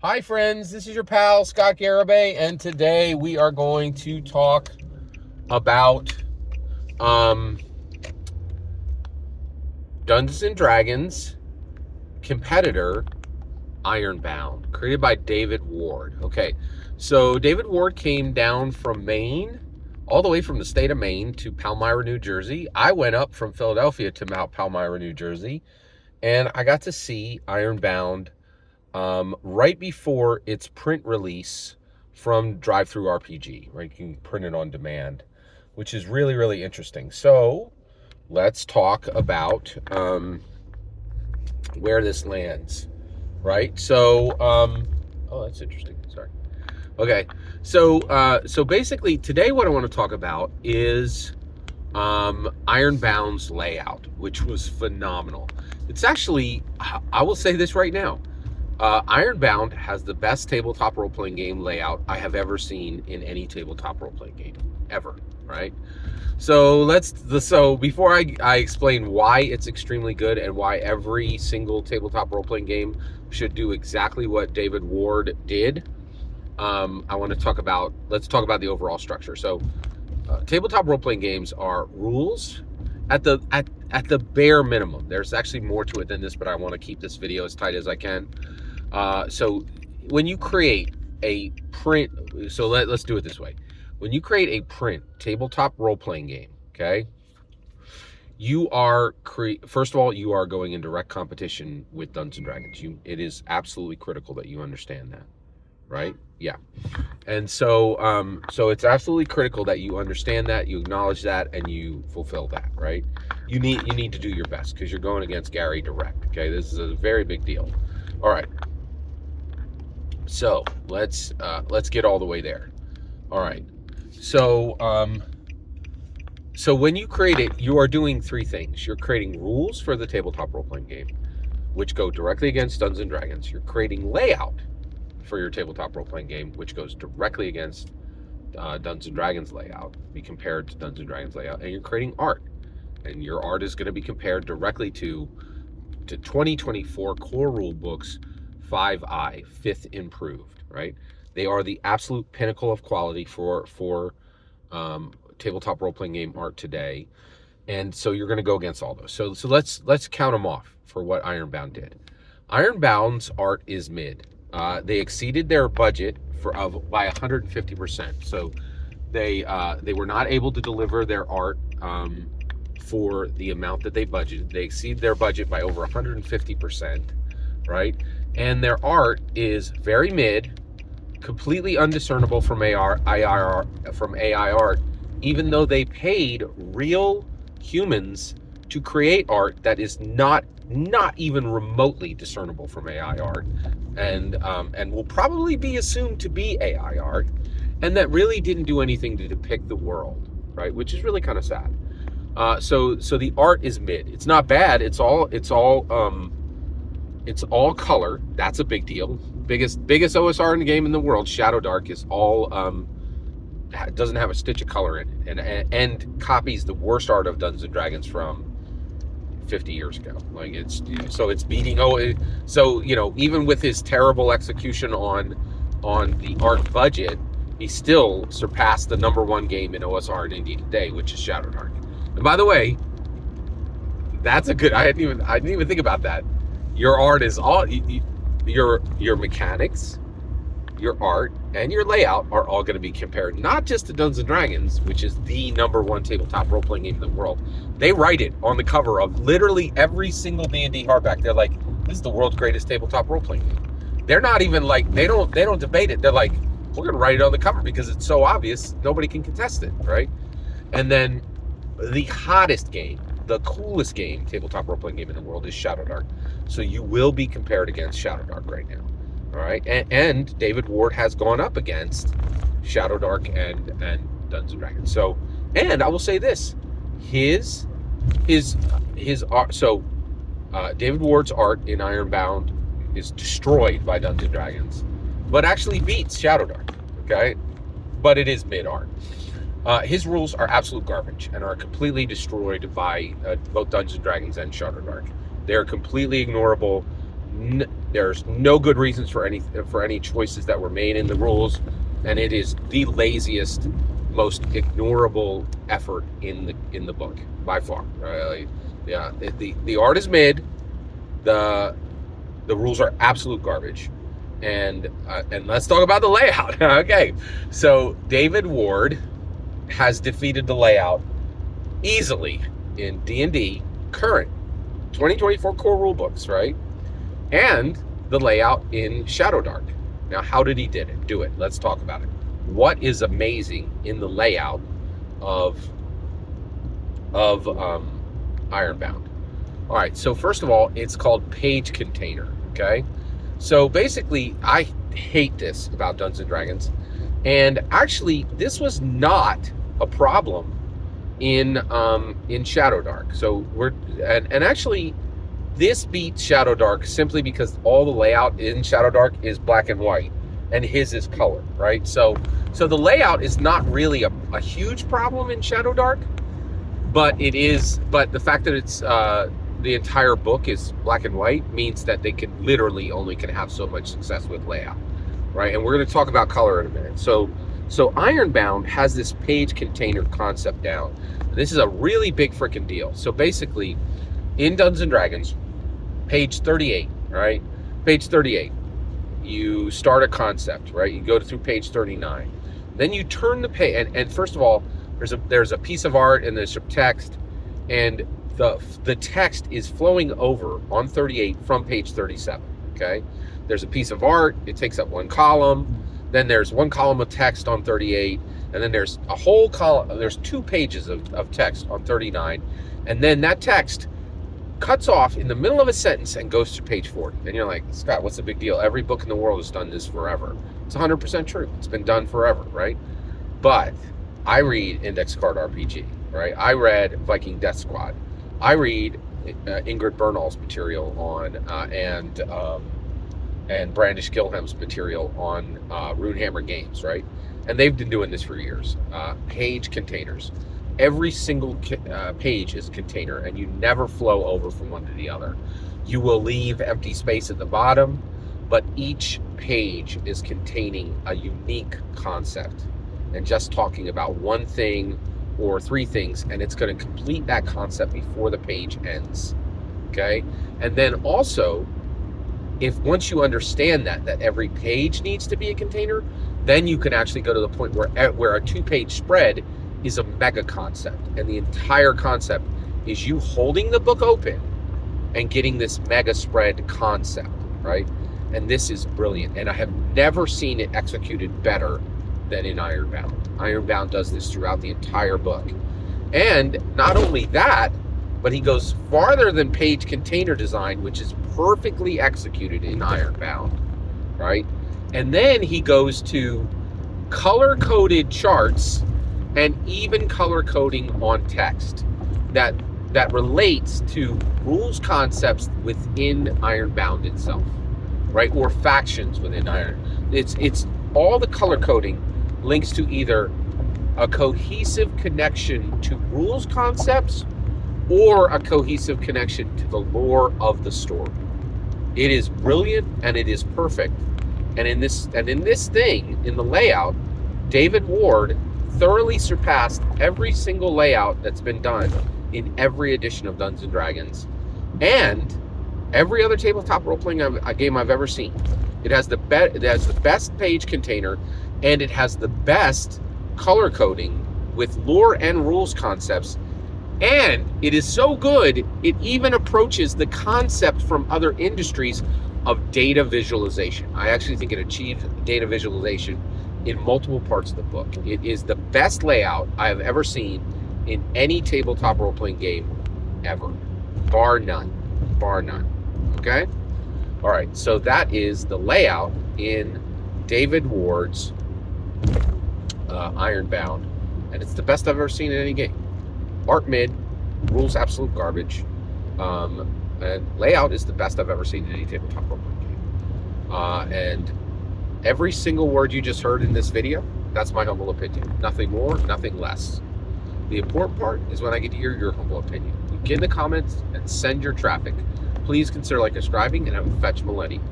Hi friends, this is your pal Scott Garibay, and today we are going to talk about um, Dungeons and Dragons competitor Ironbound, created by David Ward. Okay, so David Ward came down from Maine, all the way from the state of Maine to Palmyra, New Jersey. I went up from Philadelphia to Mount Palmyra, New Jersey, and I got to see Ironbound right before its print release from Drive-Thru RPG, right? You can print it on demand, which is really, really interesting. So let's talk about where this lands, right? Oh, that's interesting. Sorry. Okay, so basically today what I want to talk about is Ironbound's layout, which was phenomenal. It's actually, I will say this right now, Ironbound has the best tabletop role-playing game layout I have ever seen in any tabletop role-playing game, ever, right? So before I explain why it's extremely good and why every single tabletop role-playing game should do exactly what David Ward did, I want to let's talk about the overall structure. So tabletop role-playing games are rules at the bare minimum. There's actually more to it than this, but I want to keep this video as tight as I can. So when you create a print, let's do it this way. When you create a print tabletop role-playing game, okay, first of all, you are going in direct competition with Dungeons and Dragons. It is absolutely critical that you understand that, right? Yeah. And so it's absolutely critical that you understand that, you acknowledge that, and you fulfill that, right? You need to do your best because you're going against Gary direct. Okay, this is a very big deal. All right. So let's get all the way there. All right. So when you create it, you are doing three things. You're creating rules for the tabletop role-playing game, which go directly against Dungeons and Dragons. You're creating layout for your tabletop role-playing game, which goes directly against Dungeons and Dragons layout, be compared to Dungeons and Dragons layout, and you're creating art, and your art is going to be compared directly to 2024 core rule books 5i, 5th improved, right? They are the absolute pinnacle of quality for tabletop role-playing game art today, and so you're going to go against all those. So let's count them off for what Ironbound did. Ironbound's art is mid. They exceeded their budget by 150%. So they were not able to deliver their art for the amount that they budgeted. They exceed their budget by over 150%, right? And their art is very mid, completely undiscernible from AI art, even though they paid real humans to create art that is not even remotely discernible from AI art, and will probably be assumed to be AI art, and that really didn't do anything to depict the world, right? Which is really kind of sad. So the art is mid. It's not bad. It's all color. That's a big deal. Biggest OSR in the game in the world, Shadow Dark, is all doesn't have a stitch of color in it, and copies the worst art of Dungeons and Dragons from 50 years ago. Like it's beating. So even with his terrible execution on the art budget, he still surpassed the number 1 game in OSR in India today, which is Shadow Dark. And by the way, that's a good. I didn't even think about that. Your art is all your mechanics, your art, and your layout are all going to be compared not just to Dungeons and Dragons, which is the number 1 tabletop role-playing game in the world. They write it on the cover of literally every single D&D hardback. They're like, this is the world's greatest tabletop role-playing game. They're not even like, they don't debate it. They're like, we're going to write it on the cover because it's so obvious nobody can contest it, right? And then the hottest game, the coolest game, tabletop role-playing game in the world is Shadow Dark. So you will be compared against Shadow Dark right now. All right, and David Ward has gone up against Shadow Dark and Dungeons and Dragons. So, and I will say this, his art. So, David Ward's art in Ironbound is destroyed by Dungeons and Dragons, but actually beats Shadow Dark. Okay, but it is mid art. His rules are absolute garbage and are completely destroyed by both Dungeons and Dragons and Shadow Dark. They are completely ignorable. There's no good reasons for any choices that were made in the rules, and it is the laziest, most ignorable effort in the book by far. Yeah, the art is mid. The rules are absolute garbage, and let's talk about the layout. Okay, so David Ward has defeated the layout easily in D&D current 2024 core rule books, right? And the layout in Shadowdark. Now, how did he do it? Let's talk about it. What is amazing in the layout of Ironbound? All right, so first of all, it's called Page Container, okay? So basically, I hate this about Dungeons & Dragons, and actually, this was not a problem in Shadowdark. So actually, this beats Shadowdark simply because all the layout in Shadowdark is black and white, and his is color, right? So the layout is not really a huge problem in Shadowdark, but the fact that it's the entire book is black and white means that they can have so much success with layout, right? And we're going to talk about color in a minute. So Ironbound has this page container concept down. This is a really big freaking deal. So basically, in Dungeons & Dragons, page 38, right? Page 38, you start a concept, right? You go through page 39. Then you turn the page, and first of all, there's a piece of art and there's some text, and the text is flowing over on 38 from page 37, okay? There's a piece of art, it takes up one column, then there's one column of text on 38, and then there's a whole column, there's 2 pages of text on 39, and then that text cuts off in the middle of a sentence and goes to page 40. And you're like, Scott, what's the big deal? Every book in the world has done this forever. It's 100% true. It's been done forever, right? But I read Index Card RPG, right? I read Viking Death Squad. I read Ingrid Bernal's material on and Brandish Gilham's material on Runehammer Games, right? And they've been doing this for years. Page containers. Every single page is a container, and you never flow over from one to the other. You will leave empty space at the bottom, but each page is containing a unique concept and just talking about one thing or 3 things, and it's going to complete that concept before the page ends, okay? And then also, once you understand that every page needs to be a container, then you can actually go to the point where a 2-page spread is a mega concept, and the entire concept is you holding the book open and getting this mega spread concept, right? And this is brilliant, and I have never seen it executed better than in Ironbound. Ironbound does this throughout the entire book. And not only that, but he goes farther than page container design, which is perfectly executed in Ironbound, right? And then he goes to color-coded charts and even color coding on text that relates to rules concepts within Ironbound itself, right? Or factions within Iron. It's all the color coding links to either a cohesive connection to rules concepts or a cohesive connection to the lore of the story. It is brilliant and it is perfect. And in this thing, in the layout, David Ward thoroughly surpassed every single layout that's been done in every edition of Dungeons & Dragons and every other tabletop role-playing game I've ever seen. It has the best page container, and it has the best color coding with lore and rules concepts, and it is so good it even approaches the concept from other industries of data visualization. I actually think it achieves data visualization in multiple parts of the book. It is the best layout I have ever seen in any tabletop role-playing game ever, bar none, okay? All right, so that is the layout in David Ward's Ironbound, and it's the best I've ever seen in any game. Art mid, rules absolute garbage, and layout is the best I've ever seen in any tabletop role-playing game. And every single word you just heard in this video, that's my humble opinion. Nothing more, nothing less. The important part is when I get to hear your humble opinion. You get in the comments and send your traffic. Please consider subscribing, and have a fetch millennium.